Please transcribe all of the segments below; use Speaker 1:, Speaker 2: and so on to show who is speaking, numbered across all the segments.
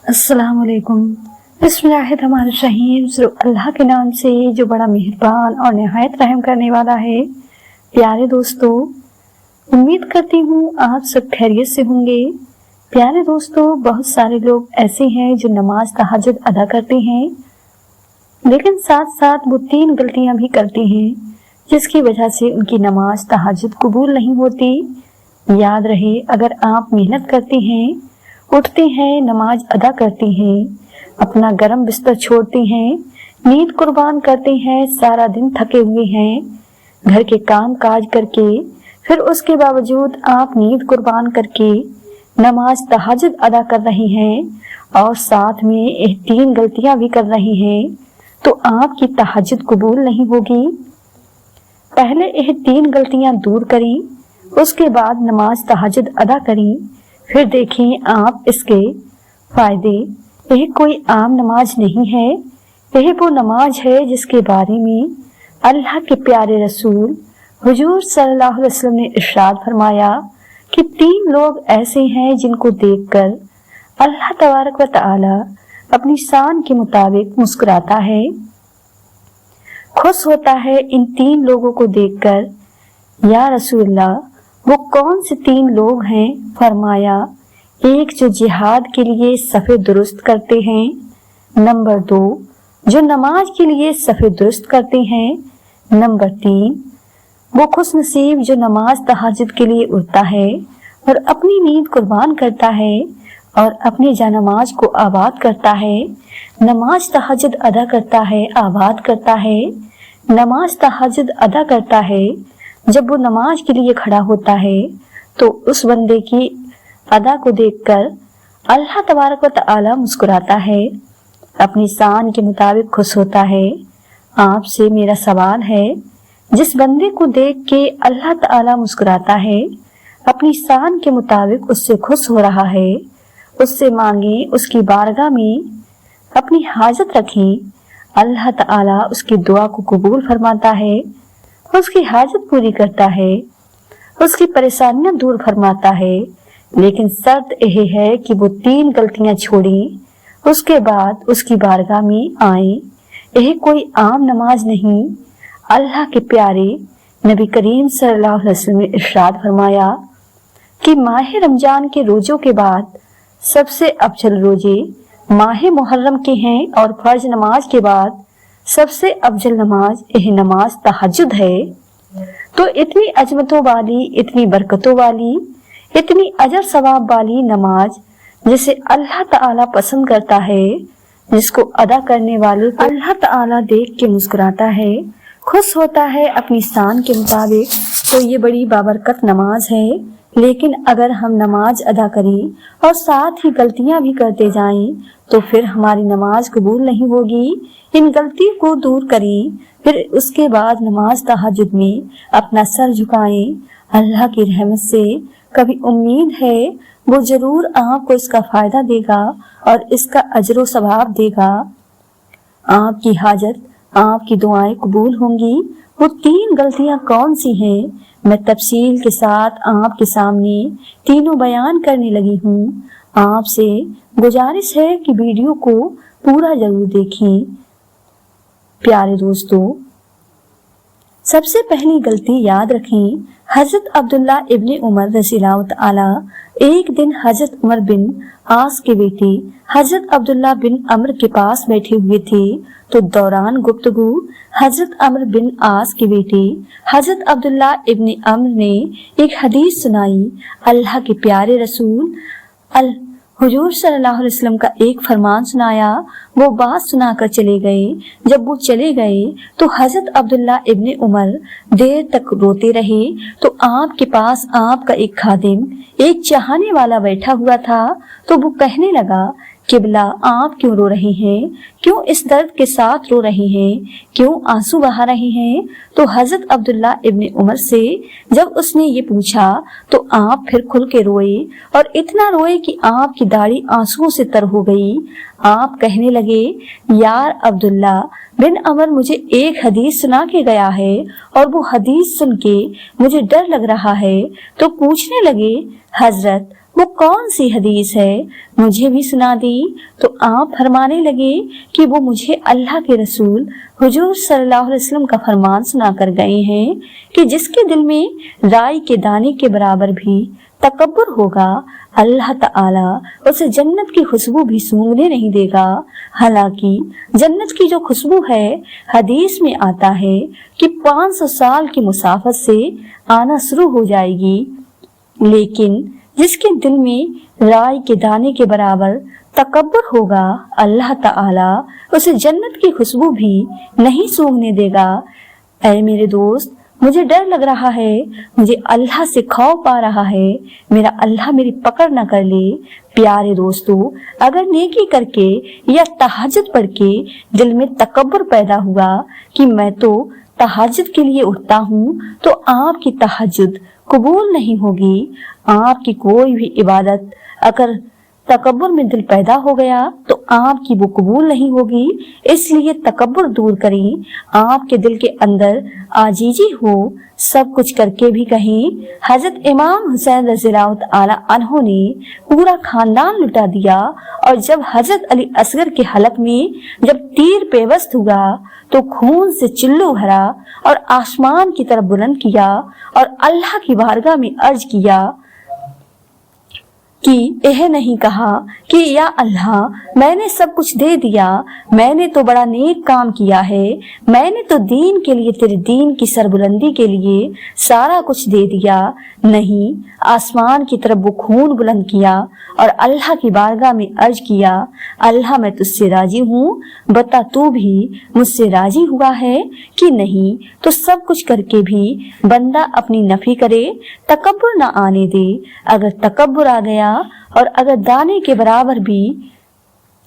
Speaker 1: अस्सलाम वालेकुम। बिस्मिल्लाहिर्रहमानिर्रहीम। अल्लाह के नाम से जो बड़ा मेहरबान और निहायत रहम करने वाला है। प्यारे दोस्तों, उम्मीद करती हूँ आप सब खैरियत से होंगे। प्यारे दोस्तों, बहुत सारे लोग ऐसे हैं जो नमाज तहज्जुद अदा करते हैं, लेकिन साथ साथ वो 3 गलतियां भी करते हैं जिसकी वजह से उनकी नमाज तहज्जुद कबूल नहीं होती। याद रहे, अगर आप मेहनत करते हैं, उठते हैं, नमाज अदा करते हैं, अपना गरम बिस्तर छोड़ते हैं, नींद कुर्बान करते हैं, सारा दिन थके हुए हैं घर के काम काज करके, फिर उसके बावजूद आप नींद कुर्बान करके नमाज तहज्जुद अदा कर रहे हैं और साथ में ये 3 गलतियां भी कर रहे हैं, तो आपकी तहज्जुद कबूल नहीं होगी। पहले ये 3 गलतियां दूर करें, उसके बाद नमाज तहज्जुद अदा करें, फिर देखें आप इसके फायदे। यह कोई आम नमाज नहीं है, यह वो नमाज है जिसके बारे में अल्लाह के प्यारे रसूल हुजूर सल्लल्लाहु अलैहि वसल्लम ने इरशाद फरमाया कि 3 लोग ऐसे हैं जिनको देखकर अल्लाह तबारक व तआला अपनी शान के मुताबिक मुस्कुराता है, खुश होता है इन 3 लोगों को देखकर। या रसूलल्लाह, वो कौन से 3 लोग हैं? फरमाया, एक जो जिहाद के लिए सफ़े दुरुस्त करते हैं, नंबर 2 जो नमाज के लिए सफ़े दुरुस्त करते हैं, नंबर 3 वो खुश नसीब जो नमाज तहज्जुद के लिए उठता है और अपनी नींद कुर्बान करता है और अपने जानमाज को आबाद करता है। नमाज तहज्जुद अदा करता है, आबाद करता है, नमाज तहज्जुद अदा करता है। जब वो नमाज के लिए खड़ा होता है तो उस बंदे की अदा को देखकर अल्लाह तबारक व तआला मुस्कुराता है, अपनी शान के मुताबिक खुश होता है। आपसे मेरा सवाल है, जिस बंदे को देख के अल्लाह तआला मुस्कुराता है, अपनी शान के मुताबिक उससे खुश हो रहा है, उससे मांगे, उसकी बारगाह में अपनी हाजत रखें, अल्लाह तआला उसकी दुआ को कबूल फरमाता है, उसकी हाजत पूरी करता है, उसकी परेशानियां दूर फरमाता है। लेकिन शर्त यह है कि वो 3 गलतियां छोड़ें, उसके बाद उसकी बारगाह में आए। यह कोई आम नमाज नहीं। अल्लाह के प्यारे नबी करीम सल्लल्लाहु अलैहि वसल्लम ने इरशाद फरमाया कि माह रमजान के रोजों के बाद सबसे अफजल रोजे माह मुहर्रम के हैं और फर्ज नमाज के बाद सबसे अफजल नमाज यह नमाज तहज्जुद है। तो इतनी अजमतों वाली, इतनी बरकतों वाली, इतनी अजर सवाब वाली नमाज जिसे अल्लाह ताला पसंद करता है, जिसको अदा करने वाले को अल्लाह ताला देख के मुस्कुराता है, खुश होता है अपनी शान के मुताबिक, तो ये बड़ी बाबरकत नमाज है। लेकिन अगर हम नमाज अदा करें और साथ ही गलतियां भी करते जाएं, तो फिर हमारी नमाज कबूल नहीं होगी। इन गलती को दूर करें, फिर उसके बाद नमाज तहज्जुद में अपना सर झुकाएं। अल्लाह की रहमत से कभी उम्मीद है वो जरूर आपको इसका फायदा देगा और इसका अजर सवाब देगा। आपकी हाजत, आपकी दुआएं कबूल होंगी। वो 3 गलतियां कौन सी हैं, मैं तफसील के साथ आपके सामने तीनों बयान करने लगी हूँ। आपसे गुजारिश है कि वीडियो को पूरा जरूर देखें। प्यारे दोस्तों, सबसे पहली गलती याद रखें, हजरत अब्दुल्ला इब्ने उमर रज़ियल्लाहु ताला एक दिन हजरत उमर बिन आस के बेटे हजरत अब्दुल्ला बिन अमर के पास बैठे हुए थे, तो दौरान गुफ्तगू हजरत अमर बिन आस के बेटे हजरत अब्दुल्ला इब्ने अमर ने एक हदीस सुनाई। अल्लाह के प्यारे रसूल हुजूर सल्लल्लाहु अलैहि वसल्लम का एक फरमान सुनाया। वो बात सुनाकर चले गए। जब वो चले गए तो हजरत अब्दुल्ला इब्ने उमर देर तक रोते रहे। तो आपके पास आपका एक खादिम, एक चाहने वाला बैठा हुआ था। तो वो कहने लगा, किबला आप क्यों रो रहे हैं, क्यों इस दर्द के साथ रो रहे हैं, क्यों आंसू बहा रहे हैं? तो हजरत अब्दुल्ला इब्ने उमर से जब उसने ये पूछा तो आप फिर खुल के रोए और इतना रोए कि आपकी दाढ़ी आंसुओं से तर हो गई। आप कहने लगे, यार अब्दुल्ला बिन अमर मुझे एक हदीस सुना के गया है और वो हदीस सुन के मुझे डर लग रहा है। तो पूछने लगे, हजरत वो कौन सी हदीस है, मुझे भी सुना दी। तो आप फरमाने लगे कि वो मुझे अल्लाह के रसूल हुजूर सल्लल्लाहु अलैहि वसल्लम का फरमान सुना कर गए हैं कि जिसके दिल में राई के दाने के बराबर भी तकब्बुर होगा, अल्लाह ताला उसे जन्नत की खुशबू भी सूंघने नहीं देगा। हालांकि जन्नत की जो खुशबू है, हदीस में आता है कि 500 साल की मुसाफत से आना शुरू हो जाएगी, लेकिन जिसके दिल में राई के दाने के बराबर तकब्बुर होगा, अल्लाह ताला उसे जन्नत की खुशबू भी नहीं सूंघने देगा। ऐ मेरे दोस्त, मुझे डर लग रहा है, मुझे अल्लाह से खौफ आ रहा है, मेरा अल्लाह मेरी पकड़ न कर ले। प्यारे दोस्तों, अगर नेकी करके या तहज्जुद पढ़ के दिल में तकब्बुर पैदा हुआ कि मैं तो तहज्जुद के लिए उठता हूँ, तो आपकी तहज्जुद कबूल नहीं होगी। आपकी कोई भी इबादत अगर तकब्बुर में दिल पैदा हो गया तो आपकी वो कबूल नहीं होगी। इसलिए तकब्बुर दूर करें, आपके दिल के अंदर आजीजी हो। सब कुछ करके भी कहीं हजरत इमाम हुसैन रज़ियल्लाहु ताला अन्हु ने पूरा खानदान लुटा दिया, और जब हजरत अली असगर के हलक में जब तीर पेवस्त हुआ तो खून से चिल्लू भरा और आसमान की तरफ बुलंद किया और अल्लाह की बारगाह में अर्ज किया कि यह नहीं कहा कि या अल्लाह मैंने सब कुछ दे दिया, मैंने तो बड़ा नेक काम किया है, मैंने तो दीन के लिए, तेरे दीन की सरबुलंदी के लिए सारा कुछ दे दिया। नहीं, आसमान की तरफ वो खून बुलंद किया और अल्लाह की बारगाह में अर्ज किया, अल्लाह मैं तुझसे राजी हूँ, बता तू भी मुझसे राजी हुआ है कि नहीं। तो सब कुछ करके भी बंदा अपनी नफी करे, तकब्बुर ना आने दे। अगर तकब्बुर आ गया और अगर दाने के बराबर भी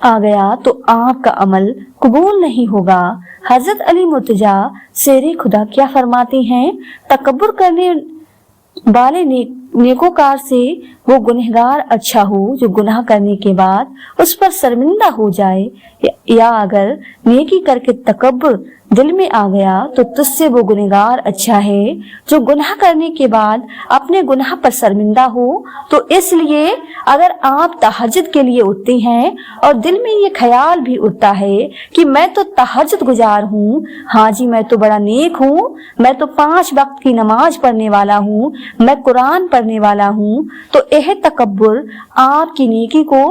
Speaker 1: आ गया तो आपका अमल कबूल नहीं होगा। हजरत अली मुर्तजा शेरे खुदा क्या फरमाते हैं, तकब्बुर करने वाले नेकोकार से वो गुनहगार अच्छा हो जो गुनाह करने के बाद उस पर शर्मिंदा हो जाए, या अगर नेकी करके तकब्बुर दिल में आ गया तो तुझसे वो गुनहगार अच्छा है जो गुनाह करने के बाद अपने गुनाह पर शर्मिंदा हो। तो इसलिए अगर आप तहज्जुद के लिए उठते हैं और दिल में ये ख्याल भी उठता है कि मैं तो तहज्जुद गुजार हूँ, हाँ जी मैं तो बड़ा नेक हूँ, मैं तो 5 वक्त की नमाज पढ़ने वाला हूँ, मैं कुरान पढ़ने वाला हूँ, तो यह तकब्बुर आपकी नेकी को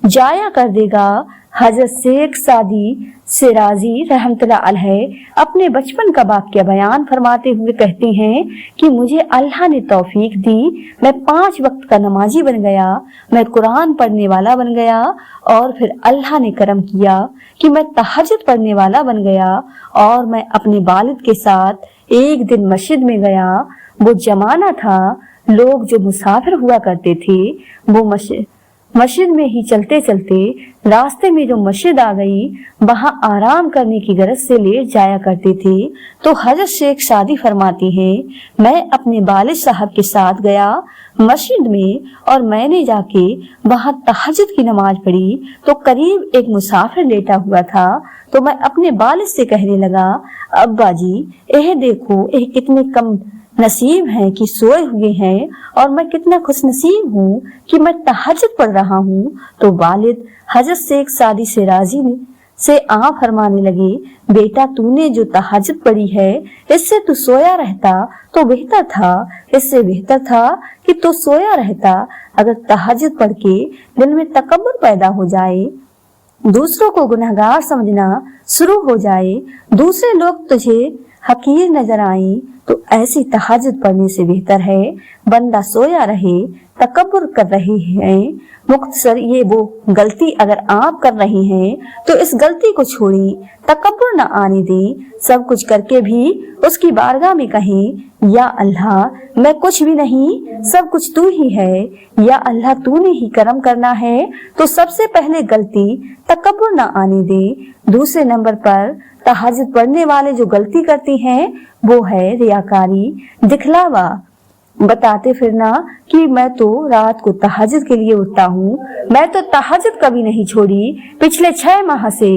Speaker 1: जाया कर देगा। हजरत शेख सादी शिराजी रहमतुल्लाह अलैह अपने बचपन का वाक़या बयान फरमाते हुए कहते हैं कि मुझे अल्लाह ने तौफीक दी, मैं 5 वक्त का नमाजी बन गया, मैं कुरान पढ़ने वाला बन गया, और फिर अल्लाह ने करम किया कि मैं तहज्जुद पढ़ने वाला बन गया, और मैं अपने वालिद के साथ एक दिन मस्जिद में गया। वो जमाना था लोग जो मुसाफिर हुआ करते थे वो मस्जिद में ही चलते चलते रास्ते में जो मस्जिद आ गई वहां आराम करने की गरज से लेट जाया करते थे। तो हजरत शेख सादी फरमाती हैं, मैं अपने वालिद साहब के साथ गया मस्जिद में और मैंने जाके वहां तहज्जुद की नमाज पढ़ी तो करीब एक मुसाफिर लेटा हुआ था। तो मैं अपने वालिद से कहने लगा, अब्बा जी यह देखो यह कितने कम नसीब हैं कि सोए हुए हैं, और मैं कितना खुश नसीब हूँ कि मैं तहज्जुद पढ़ रहा हूँ। तो वालिद हजरत शेख सादी शिराजी से आप फरमाने लगे, बेटा तूने जो तहज्जुद पढ़ी है इससे तू सोया रहता तो बेहतर था, इससे बेहतर था कि तू सोया रहता। अगर तहज्जुद पढ़ के दिल में तकब्बुर पैदा हो जाए, दूसरों को गुनहगार समझना शुरू हो जाए, दूसरे लोग तुझे हकीर नजर आए, तो ऐसी तहज्जुद पढ़ने से बेहतर है बंदा सोया रहे। तकब्बुर कर रहे हैं, मुख्तसर ये वो गलती अगर आप कर रहे हैं तो इस गलती को छोड़ें, तकब्बुर न आने दें। सब कुछ करके भी उसकी बारगाह में कहें, या अल्लाह मैं कुछ भी नहीं, सब कुछ तू ही है, या अल्लाह तूने ही करम करना है। तो सबसे पहले गलती तकब्बुर न आने दें। दूसरे नंबर पर तहज्जुद पढ़ने वाले जो गलती करते हैं वो है रियाकारी, दिखलावा, बताते फिरना कि मैं तो रात को तहज्जुद के लिए उठता हूँ, मैं तो तहज्जुद कभी नहीं छोड़ी, पिछले 6 माह से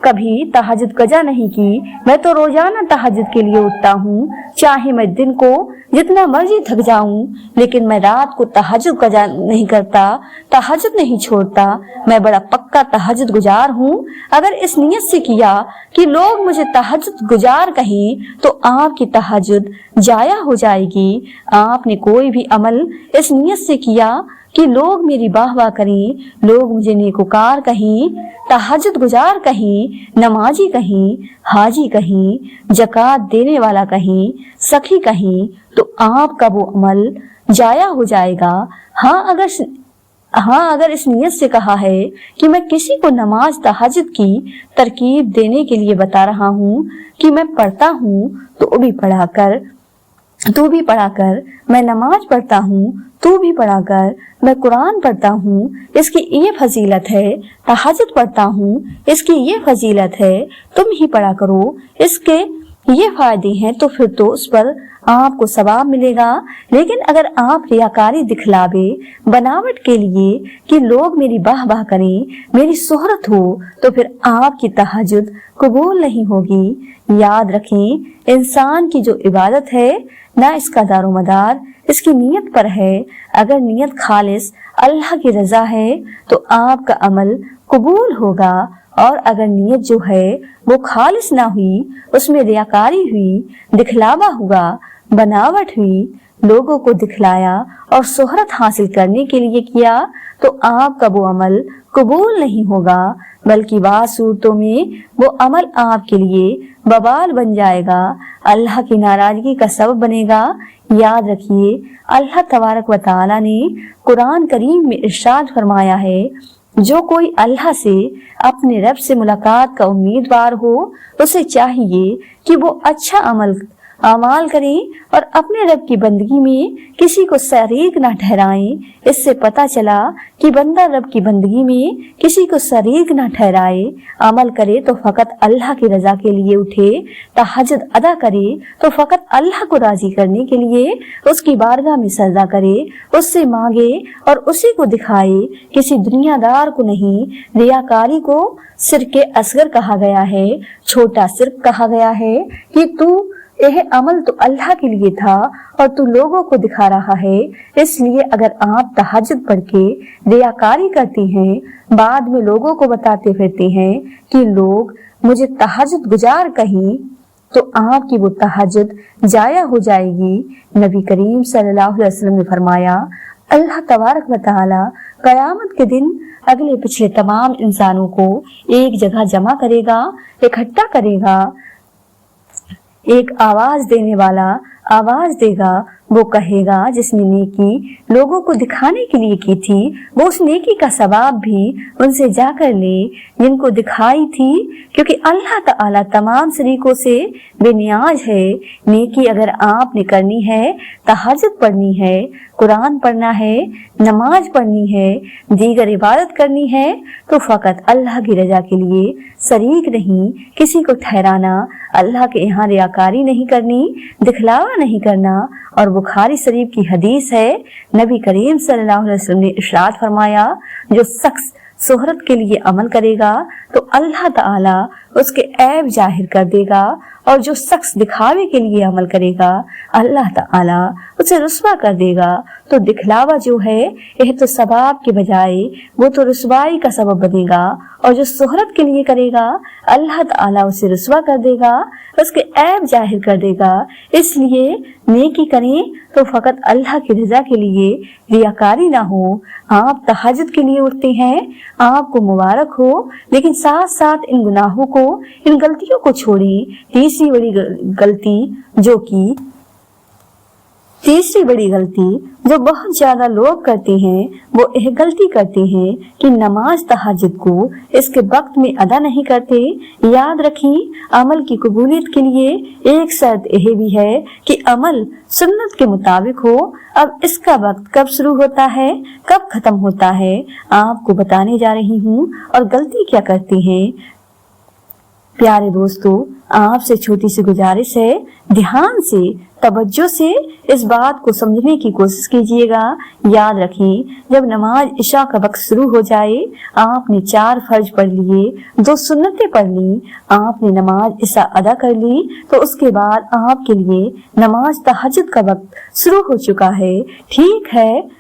Speaker 1: कभी तहज्जुद कजा नहीं की, मैं तो रोजाना तहज्जुद के लिए उठता हूँ, चाहे मैं दिन को जितना मर्जी थक जाऊं, लेकिन मैं रात को तहज्जुद कज़ा नहीं करता, तहज्जुद नहीं छोड़ता। मैं बड़ा पक्का तहज्जुद गुजार हूँ। अगर इस नियत से किया कि लोग मुझे तहज्जुद गुजार कहें तो आपकी तहज्जुद जाया हो जाएगी। आपने कोई भी अमल इस नियत से किया कि लोग मेरी वाह करें, लोग मुझे नेकोकार कहें, तहज्जुद गुजार कहें, नमाजी कहें, हाजी कहें, ज़कात देने वाला कहें, सखी कहें, तो आपका वो अमल जाया हो जाएगा। हाँ अगर इस नियत से कहा है कि मैं किसी को नमाज तहज्जुद की तरकीब देने के लिए बता रहा हूँ कि मैं पढ़ता हूँ, तो भी पढ़ा कर, मैं नमाज पढ़ता हूँ, तू भी पढ़ा कर, मैं कुरान पढ़ता हूँ, इसकी ये फजीलत है। तहज्जुद पढ़ता हूँ, इसकी ये फजीलत है, तुम ही पढ़ा करो, इसके ये फायदे हैं, तो फिर तो उस पर आपको सवाब मिलेगा। लेकिन अगर आप रियाकारी दिखलावे, बनावट के लिए कि लोग मेरी वाह करें, मेरी शोहरत हो, तो फिर आपकी तहज्जुद कबूल नहीं होगी। याद रखें, इंसान की जो इबादत है ना इसका दारोमदार इसकी नीयत पर है। अगर नीयत खालिस अल्लाह की रजा है तो आपका अमल कबूल होगा, और अगर नीयत जो है वो खालिस ना हुई, उसमें रियाकारी हुई, दिखलावा हुआ, बनावट हुई, लोगों को दिखलाया और शोहरत हासिल करने के लिए किया, तो आपका वो अमल कबूल नहीं होगा, बल्कि बाद सूरतों में वो अमल आपके लिए बवाल बन जाएगा, अल्लाह की नाराजगी का सबब बनेगा। याद रखिए, अल्लाह तबारक व तआला ने कुरान करीम में इरशाद फरमाया है, जो कोई अल्लाह से अपने रब से मुलाकात का उम्मीदवार हो, उसे चाहिए कि वो अच्छा अमाल करें और अपने रब की बंदगी में किसी को शरीक न ठहराएं। इससे पता चला कि बंदा रब की बंदगी में किसी को शरीक न ठहराए, अमल करे तो फकत अल्लाह की रजा के लिए उठे, तहज्जुद अदा करे तो फकत अल्लाह को राजी करने के लिए उसकी बारगाह में सजदा करे, उससे मांगे और उसी को दिखाए, किसी दुनियादार को नहीं। रियाकारी को शिर्के असगर कहा गया है, छोटा शिर्क कहा गया है कि तू यह अमल तो अल्लाह के लिए था और तू लोगों को दिखा रहा है। इसलिए अगर आप तहज्जुद पढ़ के रियाकारी करते हैं, बाद में लोगों को बताते फिरते हैं कि लोग मुझे तहज्जुद गुजार कहें, तो आपकी वो तहज्जुद जाया हो जाएगी। नबी करीम सल्लल्लाहु अलैहि वसल्लम ने फरमाया, अल्लाह तबारक व तआला कयामत के दिन अगले पिछले तमाम इंसानों को एक जगह जमा करेगा, इकट्ठा करेगा। एक आवाज देने वाला आवाज देगा, वो कहेगा जिसने नेकी लोगों को दिखाने के लिए की थी, वो उस नेकी का सवाब भी उनसे जाकर ले जिनको दिखाई थी, क्योंकि अल्लाह ताला तमाम शरीकों से बेनियाज है। नेकी अगर आपने करनी है, तहज्जुद पढ़नी है, कुरान पढ़ना है, नमाज पढ़नी है, दीगर इबादत करनी है, तो फकत अल्लाह की रजा के लिए, शरीक नहीं किसी को ठहराना, अल्लाह के यहाँ रियाकारी नहीं करनी, दिखलावा नहीं करना। और बुखारी शरीफ की हदीस है, नबी करीम सल्लल्लाहु अलैहि वसल्लम ने इरशाद फरमाया, जो शख्स शोहरत के लिए अमल करेगा तो अल्लाह ताला उसके ऐब जाहिर कर देगा, और जो शख्स दिखावे के लिए अमल करेगा अल्लाह ताला उसे रुस्वा कर देगा। तो दिखलावा जो है यह तो सवाब के बजाय वो तो रुस्वाई का सबब बनेगा, और जो शोहरत के लिए करेगा अल्लाह ताला उसे रुस्वा कर देगा, उसके ऐब जाहिर कर देगा। इसलिए नेकी करें तो फकत अल्लाह की रजा के लिए, रियाकारी ना हो। आप तहज्जुद के लिए उठते हैं, आपको मुबारक हो, लेकिन साथ साथ इन गुनाहों को, इन गलतियों को छोड़ें। तीसरी बड़ी गलती जो बहुत ज्यादा लोग करते हैं, वो यह गलती करते हैं कि नमाज तहज्जुद को इसके वक्त में अदा नहीं करते। याद रखें, अमल की कबूलियत के लिए एक शर्त यह भी है कि अमल सुन्नत के मुताबिक हो। अब इसका वक्त कब शुरू होता है, कब खत्म होता है, आपको बताने जा रही हूँ। और गलती क्या करते हैं प्यारे दोस्तों, आपसे छोटी सी गुजारिश है, ध्यान से तवज्जो से इस बात को समझने की कोशिश कीजिएगा। याद रखें, जब नमाज इशा का वक्त शुरू हो जाए, आपने 4 फर्ज पढ़ लिए, 2 सुन्नतें पढ़ ली, आपने नमाज इशा अदा कर ली, तो उसके बाद आपके लिए नमाज तहज्जुद का वक्त शुरू हो चुका है। ठीक है,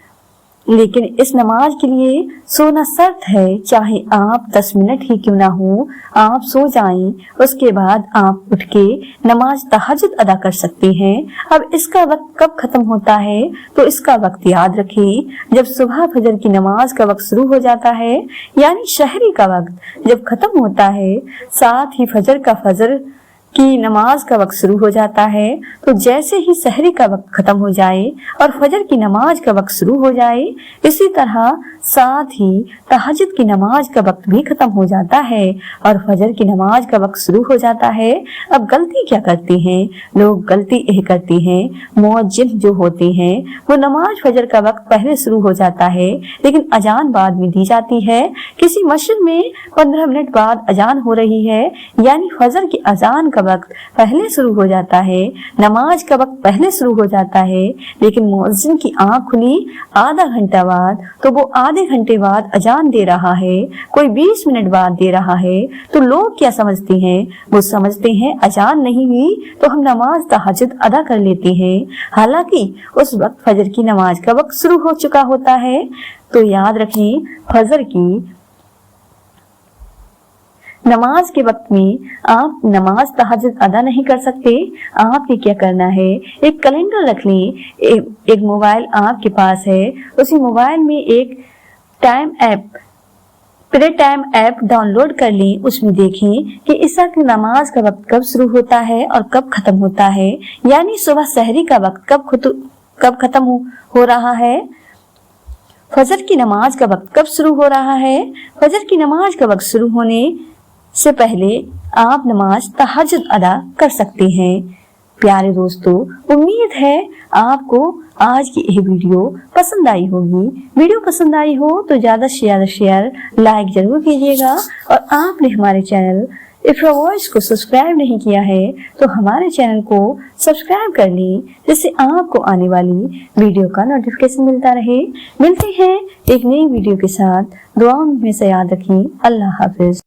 Speaker 1: लेकिन इस नमाज के लिए सोना शर्त है। चाहे आप 10 मिनट ही क्यों ना हो, आप सो जाएं, उसके बाद आप उठ के नमाज तहज्जुद अदा कर सकते हैं। अब इसका वक्त कब खत्म होता है, तो इसका वक्त याद रखें, जब सुबह फजर की नमाज का वक्त शुरू हो जाता है, यानी शहरी का वक्त जब खत्म होता है, साथ ही फजर की नमाज का वक्त शुरू हो जाता है। तो जैसे ही सहरी का वक्त खत्म हो जाए और फजर की नमाज का वक्त शुरू हो जाए, इसी तरह साथ ही तहज्जुद की नमाज का वक्त भी खत्म हो जाता है और फजर की नमाज का वक्त शुरू हो जाता है। अब गलती क्या करते हैं लोग? गलती यह करते हैं, मुअज्जिन जो होते हैं वो नमाज फजर का वक्त पहले शुरू हो जाता है, लेकिन अजान बाद में दी जाती है। किसी मस्जिद में 15 मिनट बाद अजान हो रही है, यानी फजर की अजान का वक्त पहले शुरू हो जाता है, नमाज का वक्त पहले शुरू हो जाता है, लेकिन मुअज्जिन की आंख खुली आधा घंटा बाद, तो वो आधे घंटे बाद अजान दे रहा है, कोई 20 मिनट बाद दे रहा है। तो लोग क्या समझते हैं? वो समझते हैं अजान नहीं हुई तो हम नमाज तहज्जुद अदा कर लेते हैं, हालांकि उस वक्त फजर की नमाज का वक्त शुरू हो चुका होता है। तो याद रखें, फजर की नमाज के वक्त में आप नमाज तहज्जुद अदा नहीं कर सकते। आपने क्या करना है, एक कैलेंडर रख लें, एक मोबाइल आपके पास है, उसी मोबाइल में एक प्रे टाइम ऐप डाउनलोड कर लें। उसमें देखें कि इशा की नमाज का वक्त कब शुरू होता है और कब खत्म होता है, यानी सुबह सहरी का वक्त कब खत्म हो रहा है, फजर की नमाज का वक्त कब शुरू हो रहा है। फजर की नमाज का वक्त शुरू होने से पहले आप नमाज तहज्जुद अदा कर सकते हैं। प्यारे दोस्तों, उम्मीद है आपको आज की यह वीडियो पसंद आई होगी। वीडियो पसंद आई हो तो ज्यादा से ज्यादा शेयर लाइक जरूर कीजिएगा, और आपने हमारे चैनल इफ्रा वॉइस को सब्सक्राइब नहीं किया है तो हमारे चैनल को सब्सक्राइब कर लें, जिससे आपको आने वाली वीडियो का नोटिफिकेशन मिलता रहे। मिलते हैं एक नई वीडियो के साथ। दुआ में हमेशा याद रखें। अल्लाह हाफिज।